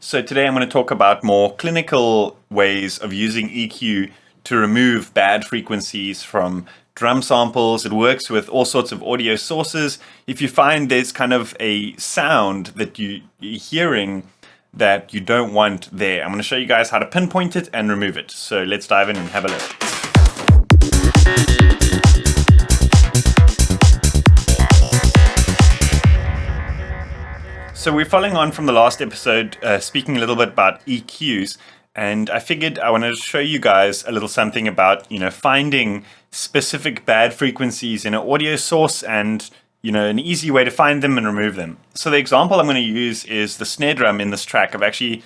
So today I'm going to talk about more clinical ways of using EQ to remove bad frequencies from drum samples. It works with all sorts of audio sources. If you find there's kind of a sound that you're hearing that you don't want there, I'm going to show you guys how to pinpoint it and remove it. So let's dive in and have a look. So we're following on from the last episode, speaking a little bit about EQs, and I figured I wanted to show you guys a little something about, finding specific bad frequencies in an audio source and, an easy way to find them and remove them. So the example I'm going to use is the snare drum in this track. I've actually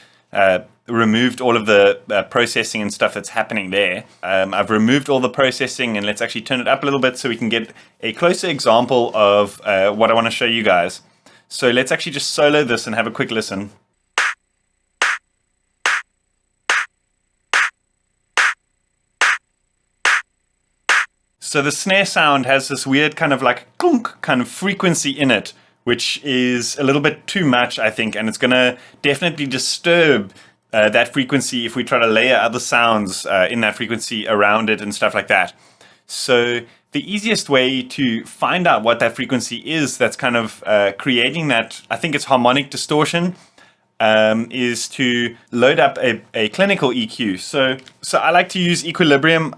removed all of the processing and stuff that's happening there. I've removed all the processing, and let's actually turn it up a little bit so we can get a closer example of what I want to show you guys. So let's actually just solo this and have a quick listen. So the snare sound has this weird kind of like clunk kind of frequency in it, which is a little bit too much, I think, and it's going to definitely disturb that frequency if we try to layer other sounds in that frequency around it and stuff like that. So the easiest way to find out what that frequency is that's kind of creating that, I think it's harmonic distortion, is to load up a clinical EQ. So I like to use Equilibrium.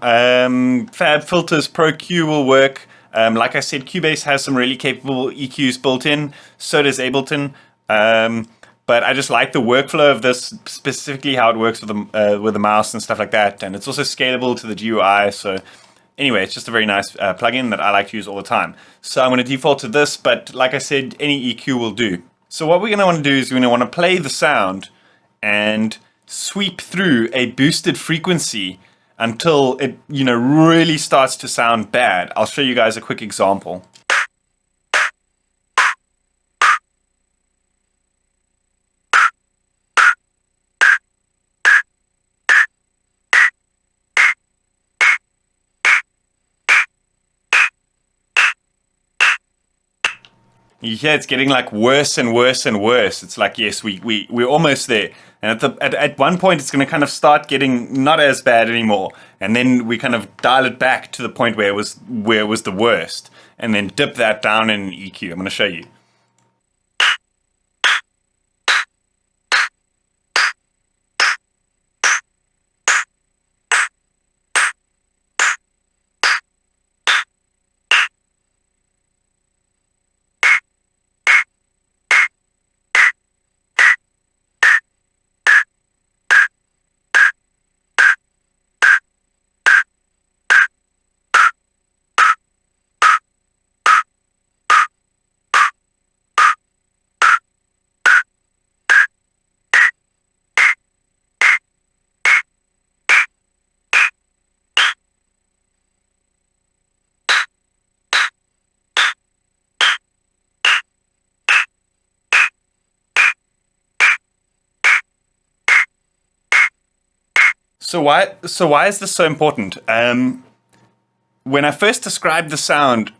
Fab Filters Pro Q will work. Like I said, Cubase has some really capable EQs built in. So does Ableton. But I just like the workflow of this, specifically how it works with the mouse and stuff like that. And it's also scalable to the GUI. So anyway, it's just a very nice plugin that I like to use all the time. So I'm going to default to this, but like I said, any EQ will do. So what we're going to want to do is we're going to want to play the sound and sweep through a boosted frequency until it, really starts to sound bad. I'll show you guys a quick example. You hear it's getting like worse and worse and worse. It's like, yes, we're almost there. And at one point, it's going to kind of start getting not as bad anymore. And then we kind of dial it back to the point where it was the worst. And then dip that down in EQ. I'm going to show you. So why is this so important? When I first described the sound,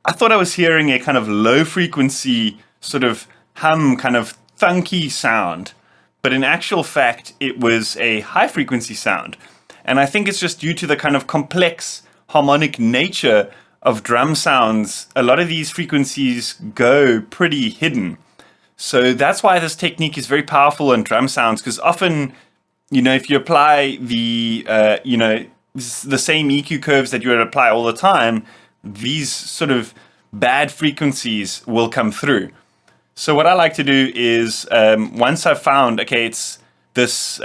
I thought I was hearing a kind of low frequency sort of hum, kind of thunky sound, but in actual fact, it was a high frequency sound. And I think it's just due to the kind of complex harmonic nature of drum sounds. A lot of these frequencies go pretty hidden. So that's why this technique is very powerful in drum sounds, because often, if you apply the same EQ curves that you would apply all the time, these sort of bad frequencies will come through. So what I like to do is, once I've found, okay, it's this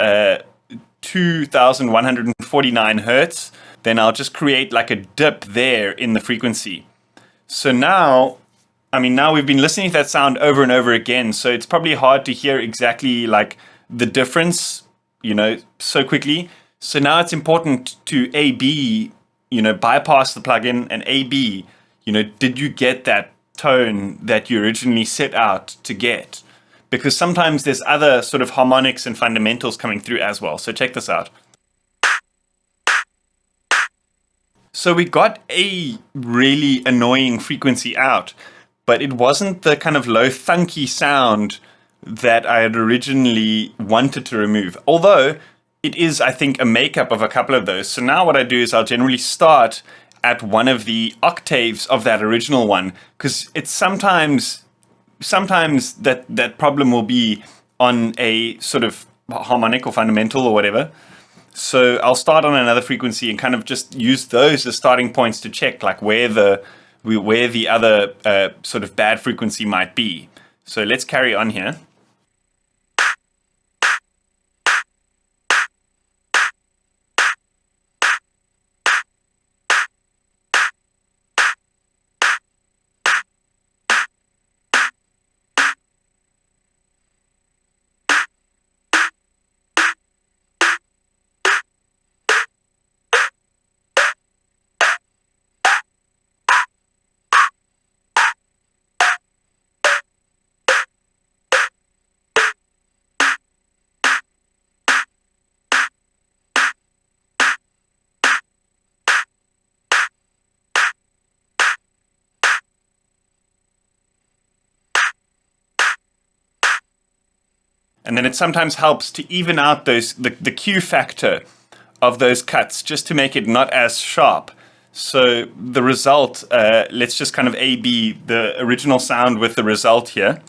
2149 hertz, then I'll just create like a dip there in the frequency. So now we've been listening to that sound over and over again, so it's probably hard to hear exactly like the difference so quickly. So now it's important to A/B, bypass the plugin and A/B, did you get that tone that you originally set out to get? Because sometimes there's other sort of harmonics and fundamentals coming through as well. So check this out. So we got a really annoying frequency out, but it wasn't the kind of low thunky sound that I had originally wanted to remove. Although it is, I think, a makeup of a couple of those. So now what I do is I'll generally start at one of the octaves of that original one, because it's sometimes that problem will be on a sort of harmonic or fundamental or whatever. So I'll start on another frequency and kind of just use those as starting points to check like where the other sort of bad frequency might be. So let's carry on here. And then it sometimes helps to even out the Q factor of those cuts, just to make it not as sharp. So the result, let's just kind of A-B the original sound with the result here.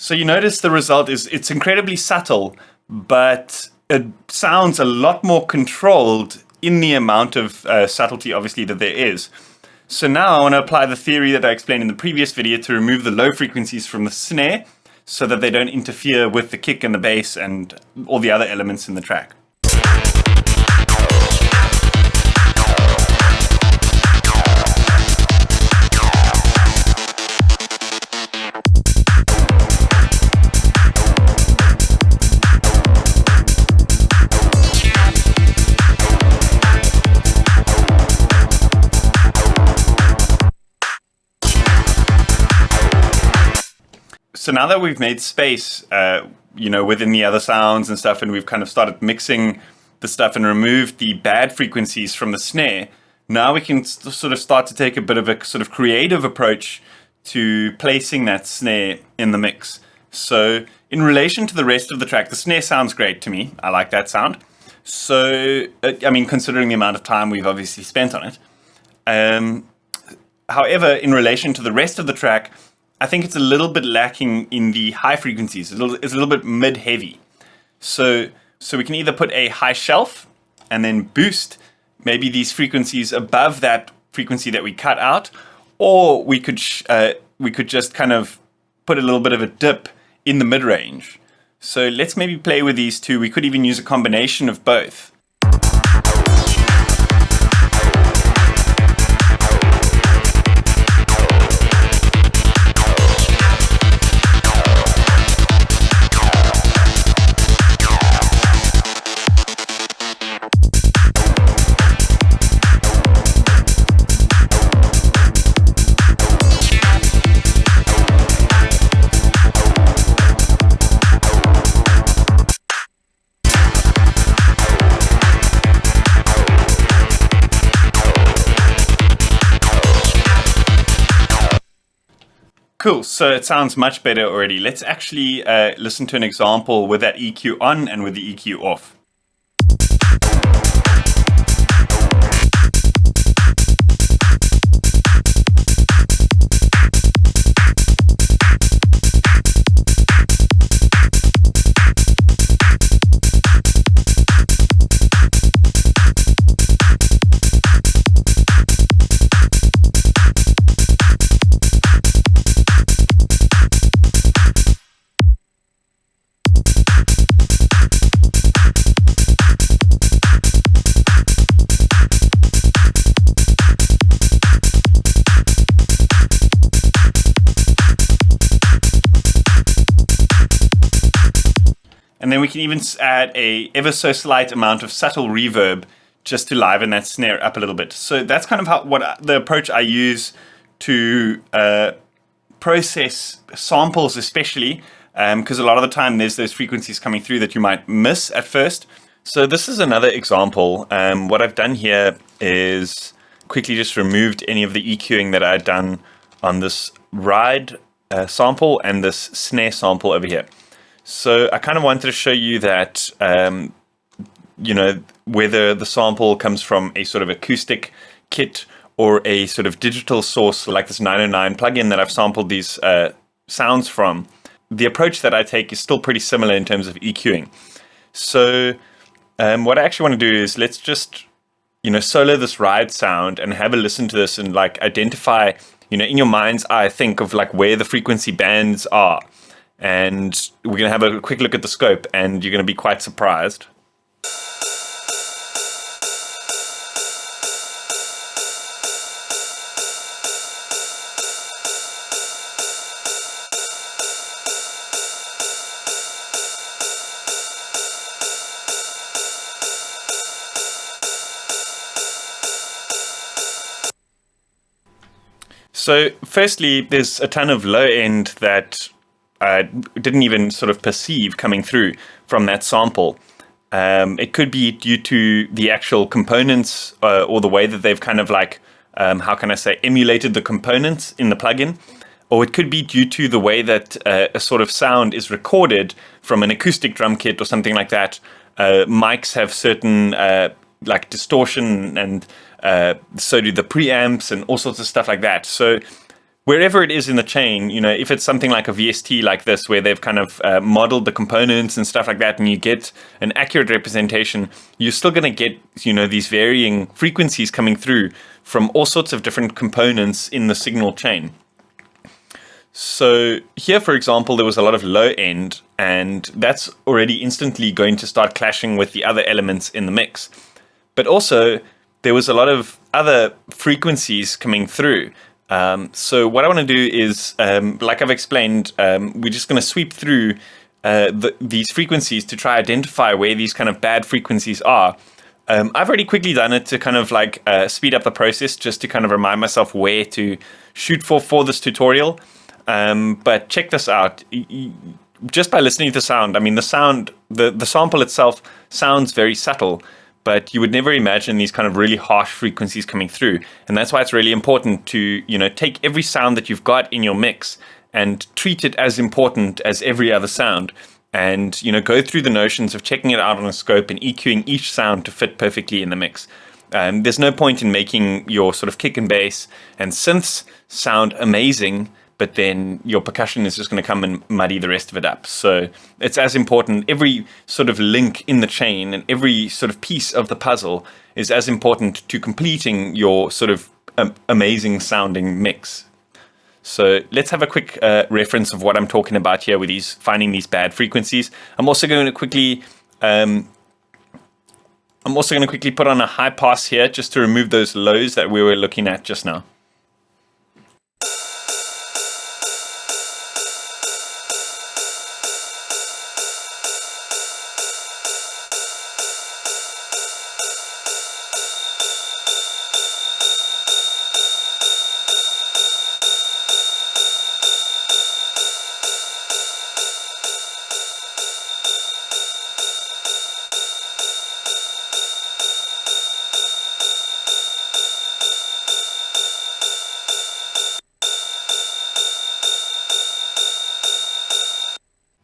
So you notice the result is it's incredibly subtle, but it sounds a lot more controlled in the amount of subtlety, obviously, that there is. So now I want to apply the theory that I explained in the previous video to remove the low frequencies from the snare so that they don't interfere with the kick and the bass and all the other elements in the track. So now that we've made space, within the other sounds and stuff, and we've kind of started mixing the stuff and removed the bad frequencies from the snare, now we can sort of start to take a bit of a sort of creative approach to placing that snare in the mix. So in relation to the rest of the track, the snare sounds great to me. I like that sound. So, considering the amount of time we've obviously spent on it. However, in relation to the rest of the track, I think it's a little bit lacking in the high frequencies. It's a little bit mid-heavy. So we can either put a high shelf and then boost maybe these frequencies above that frequency that we cut out, or we could just kind of put a little bit of a dip in the mid-range. So let's maybe play with these two. We could even use a combination of both. Cool, so it sounds much better already. Let's actually listen to an example with that EQ on and with the EQ off. And then we can even add a ever so slight amount of subtle reverb just to liven that snare up a little bit. So that's kind of the approach I use to process samples, especially because a lot of the time there's those frequencies coming through that you might miss at first. So this is another example. What I've done here is quickly just removed any of the EQing that I had done on this ride sample and this snare sample over here. So I kind of wanted to show you that, whether the sample comes from a sort of acoustic kit or a sort of digital source like this 909 plugin that I've sampled these sounds from, the approach that I take is still pretty similar in terms of EQing. So what I actually want to do is let's just, solo this ride sound and have a listen to this and like identify, in your mind's eye, think of like where the frequency bands are. And we're going to have a quick look at the scope and you're going to be quite surprised. So firstly, there's a ton of low end that I didn't even sort of perceive coming through from that sample. It could be due to the actual components or the way that they've kind of like, emulated the components in the plugin. Or it could be due to the way that a sort of sound is recorded from an acoustic drum kit or something like that. Mics have certain like distortion and so do the preamps and all sorts of stuff like that. So wherever it is in the chain, if it's something like a VST like this, where they've kind of modeled the components and stuff like that, and you get an accurate representation, you're still going to get, these varying frequencies coming through from all sorts of different components in the signal chain. So here, for example, there was a lot of low end, and that's already instantly going to start clashing with the other elements in the mix. But also, there was a lot of other frequencies coming through. So what I want to do is, like I've explained, we're just going to sweep through these frequencies to try identify where these kind of bad frequencies are. I've already quickly done it to kind of like speed up the process, just to kind of remind myself where to shoot for this tutorial. But check this out. Just by listening to the sound, I mean, the sample itself sounds very subtle, but you would never imagine these kind of really harsh frequencies coming through. And that's why it's really important to, take every sound that you've got in your mix and treat it as important as every other sound. And, go through the notions of checking it out on a scope and EQing each sound to fit perfectly in the mix. There's no point in making your sort of kick and bass and synths sound amazing, but then your percussion is just going to come and muddy the rest of it up. So it's as important. Every sort of link in the chain and every sort of piece of the puzzle is as important to completing your sort of amazing sounding mix. So let's have a quick reference of what I'm talking about here with finding these bad frequencies. I'm also going to quickly put on a high pass here just to remove those lows that we were looking at just now.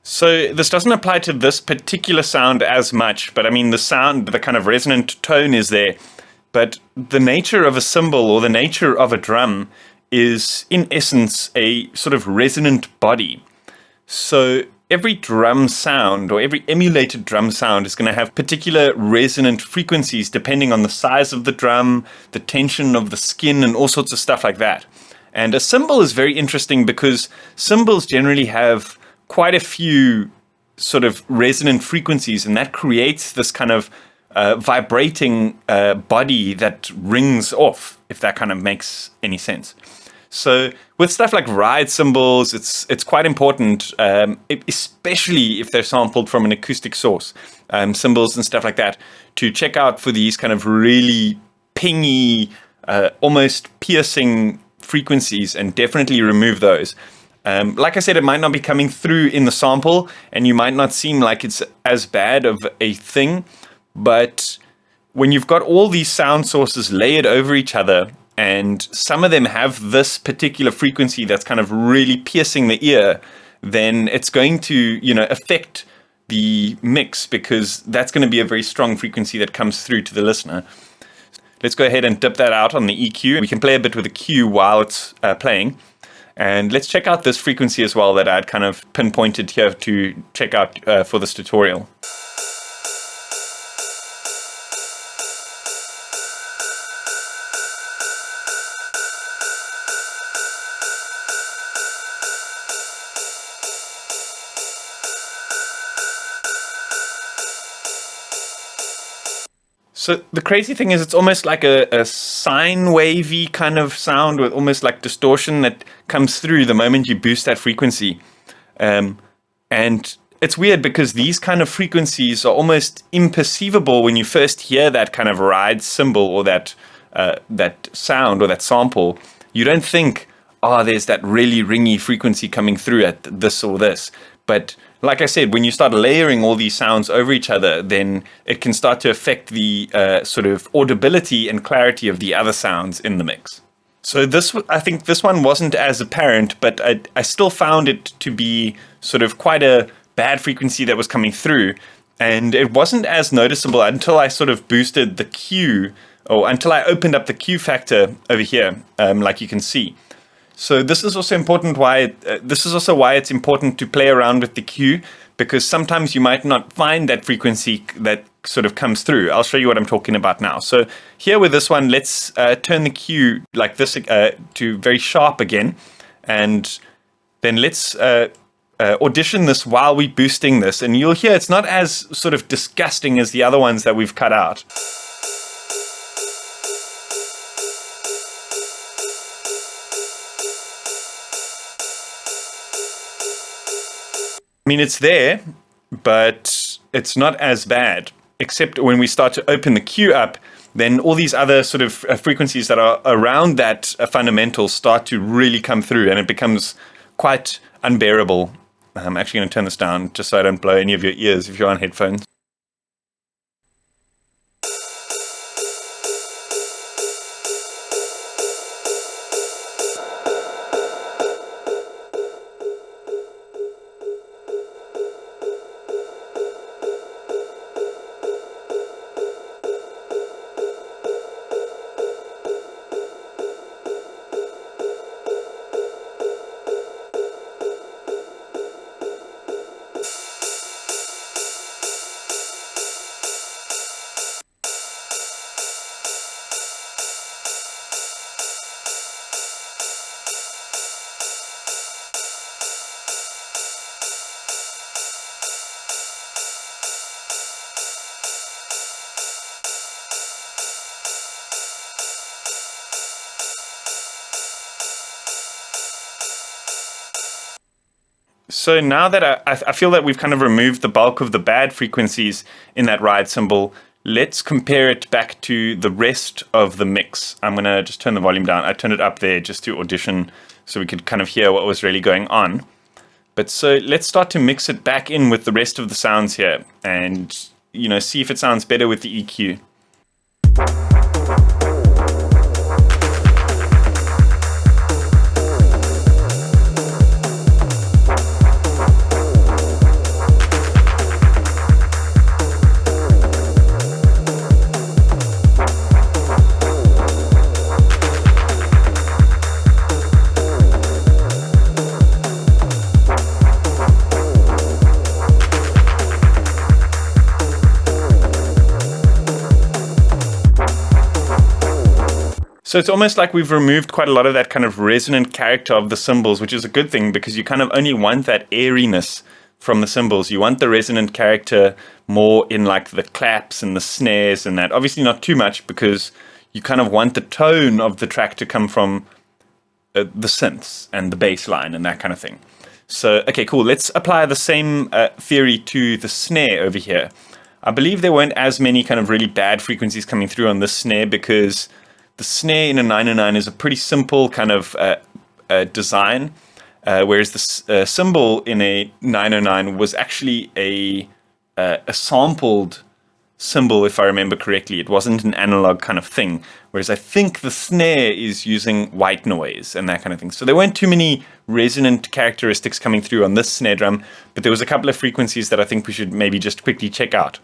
So this doesn't apply to this particular sound as much, but I mean, the kind of resonant tone is there. But the nature of a cymbal or the nature of a drum is, in essence, a sort of resonant body. So every drum sound or every emulated drum sound is going to have particular resonant frequencies depending on the size of the drum, the tension of the skin, and all sorts of stuff like that. And a cymbal is very interesting because cymbals generally have quite a few sort of resonant frequencies, and that creates this kind of vibrating body that rings off, if that kind of makes any sense. So with stuff like ride cymbals, it's quite important, especially if they're sampled from an acoustic source, cymbals and stuff like that, to check out for these kind of really pingy, almost piercing frequencies, and definitely remove those. Like I said, it might not be coming through in the sample, and you might not seem like it's as bad of a thing, but when you've got all these sound sources layered over each other, and some of them have this particular frequency that's kind of really piercing the ear, then it's going to, affect the mix, because that's going to be a very strong frequency that comes through to the listener. Let's go ahead and dip that out on the EQ. We can play a bit with the Q while it's playing. And let's check out this frequency as well that I'd kind of pinpointed here to check out for this tutorial. So the crazy thing is it's almost like a sine wavy kind of sound with almost like distortion that comes through the moment you boost that frequency. And it's weird because these kind of frequencies are almost imperceivable when you first hear that kind of ride cymbal or that sound or that sample. You don't think, oh, there's that really ringy frequency coming through at this or this. But like I said, when you start layering all these sounds over each other, then it can start to affect the sort of audibility and clarity of the other sounds in the mix. So I think this one wasn't as apparent, but I still found it to be sort of quite a bad frequency that was coming through. And it wasn't as noticeable until I sort of boosted the Q, or until I opened up the Q factor over here, like you can see. So this is also important. This is also why it's important to play around with the Q, because sometimes you might not find that frequency that sort of comes through. I'll show you what I'm talking about now. So here with this one, let's turn the Q like this to very sharp again, and then let's audition this while we're boosting this, and you'll hear it's not as sort of disgusting as the other ones that we've cut out. I mean, it's there, but it's not as bad, except when we start to open the Q up, then all these other sort of frequencies that are around that fundamental start to really come through, and it becomes quite unbearable. I'm actually going to turn this down just so I don't blow any of your ears if you're on headphones. So now that I feel that we've kind of removed the bulk of the bad frequencies in that ride cymbal, let's compare it back to the rest of the mix. I'm going to just turn the volume down. I turned it up there just to audition so we could kind of hear what was really going on. But so let's start to mix it back in with the rest of the sounds here and, see if it sounds better with the EQ. So it's almost like we've removed quite a lot of that kind of resonant character of the cymbals, which is a good thing because you kind of only want that airiness from the cymbals. You want the resonant character more in like the claps and the snares and that. Obviously not too much because you kind of want the tone of the track to come from the synths and the bass line and that kind of thing. So, okay, cool. Let's apply the same theory to the snare over here. I believe there weren't as many kind of really bad frequencies coming through on this snare because the snare in a 909 is a pretty simple kind of design, whereas the cymbal in a 909 was actually a sampled cymbal, if I remember correctly. It wasn't an analog kind of thing, whereas I think the snare is using white noise and that kind of thing. So there weren't too many resonant characteristics coming through on this snare drum, but there was a couple of frequencies that I think we should maybe just quickly check out.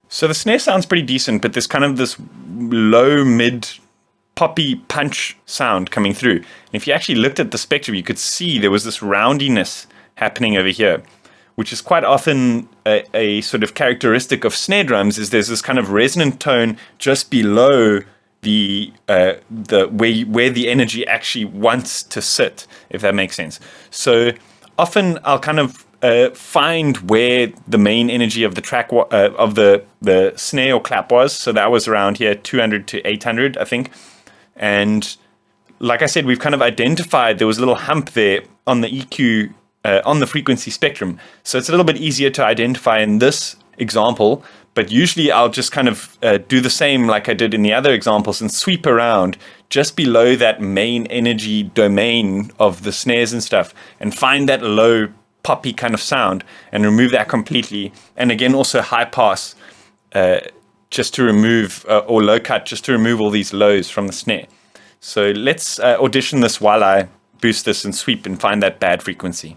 So the snare sounds pretty decent, but there's kind of this low, mid, poppy punch sound coming through. And if you actually looked at the spectrum, you could see there was this roundiness happening over here, which is quite often a sort of characteristic of snare drums, is there's this kind of resonant tone just below the where the energy actually wants to sit, if that makes sense. So often I'll kind of find where the main energy of the track of the snare or clap was. So that was around here, 200 to 800, I think. And like I said, we've kind of identified there was a little hump there on the EQ, on the frequency spectrum. So it's a little bit easier to identify in this example, but usually I'll just kind of do the same like I did in the other examples and sweep around just below that main energy domain of the snares and stuff and find that low poppy kind of sound and remove that completely. And again, also high pass just to remove, or low cut just to remove all these lows from the snare. So let's audition this while I boost this and sweep and find that bad frequency.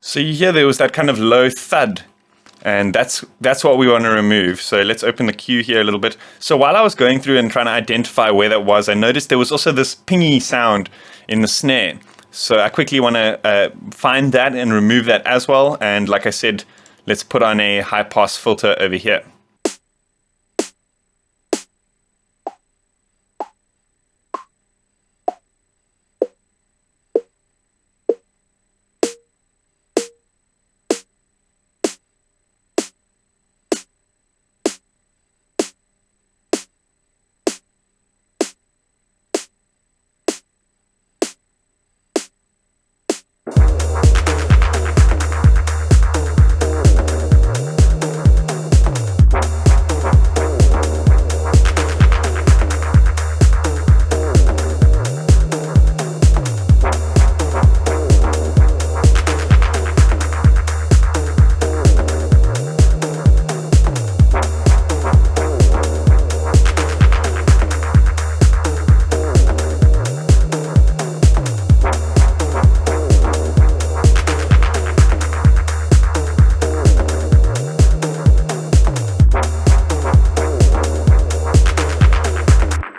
So you hear there was that kind of low thud, and that's what we want to remove. So let's open the cue here a little bit. So while I was going through and trying to identify where that was, I noticed there was also this pingy sound in the snare. So I quickly want to find that and remove that as well. And like I said, let's put on a high pass filter over here.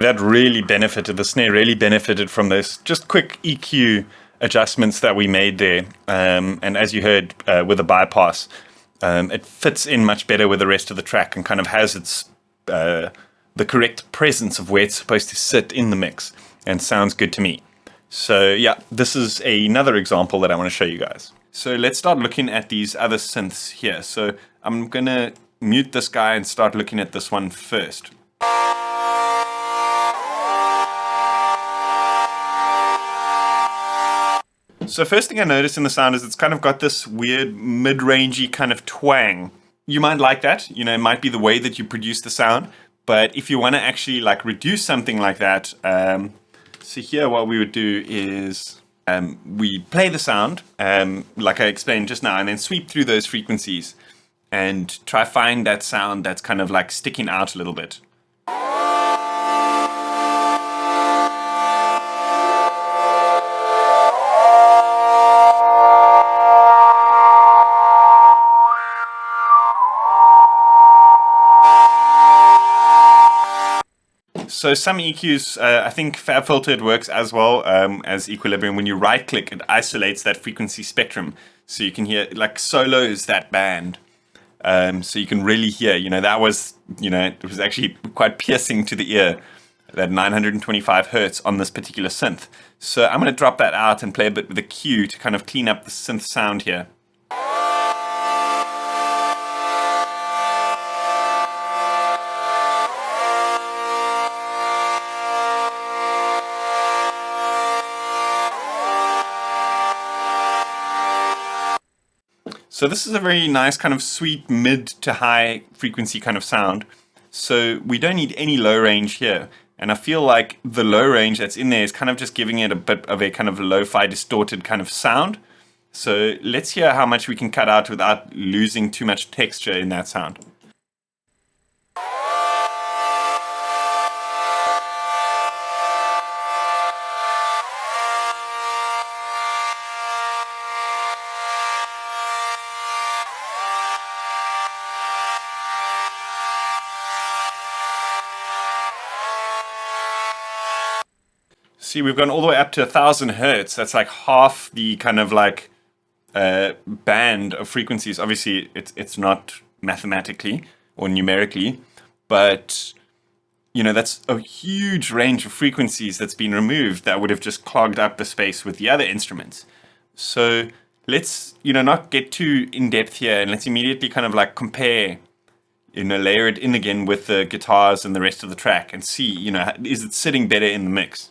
That really benefited, the snare really benefited from those just quick EQ adjustments that we made there. And as you heard with the bypass, it fits in much better with the rest of the track and kind of has its the correct presence of where it's supposed to sit in the mix and sounds good to me. So yeah, this is another example that I want to show you guys. So let's start looking at these other synths here. So I'm going to mute this guy and start looking at this one first. So first thing I noticed in the sound is it's kind of got this weird mid-rangey kind of twang. You might like that, you know, it might be the way that you produce the sound, But if you want to actually like reduce something like that, so here what we would do is we play the sound, like I explained just now, and then sweep through those frequencies and try find that sound that's kind of like sticking out a little bit. So some EQs, I think Fab Filtered works as well as Equilibrium. When you right click, it isolates that frequency spectrum. So you can hear like solos that band. So you can really hear, that was, it was actually quite piercing to the ear, that 925 hertz on this particular synth. So I'm going to drop that out and play a bit with the Q to kind of clean up the synth sound here. So this is a very nice kind of sweet mid to high frequency kind of sound. So we don't need any low range here. And I feel like the low range that's in there is kind of just giving it a bit of a kind of lo-fi distorted kind of sound. So let's hear how much we can cut out without losing too much texture in that sound. See, we've gone all the way up to 1000 hertz. That's like half the kind of like band of frequencies. Obviously, it's not mathematically or numerically, but that's a huge range of frequencies that's been removed that would have just clogged up the space with the other instruments. So let's not get too in depth here, and let's immediately kind of like compare, layer it in again with the guitars and the rest of the track and see, is it sitting better in the mix?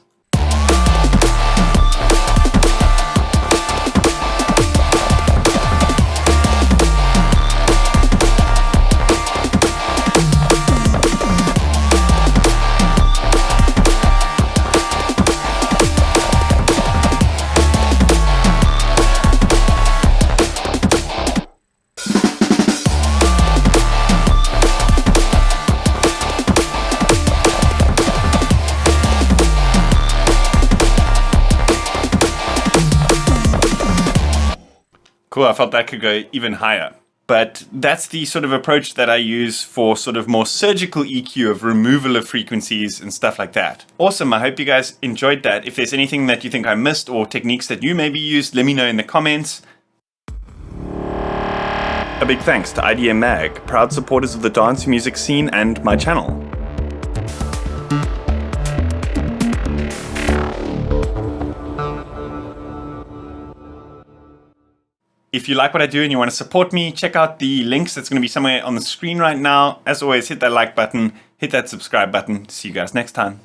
Cool, I felt that could go even higher. But that's the sort of approach that I use for sort of more surgical EQ of removal of frequencies and stuff like that. Awesome, I hope you guys enjoyed that. If there's anything that you think I missed or techniques that you maybe used, let me know in the comments. A big thanks to IDM Mag, proud supporters of the dance music scene and my channel. If you like what I do and you want to support me, check out the links that's going to be somewhere on the screen right now. As always, hit that like button, hit that subscribe button. See you guys next time.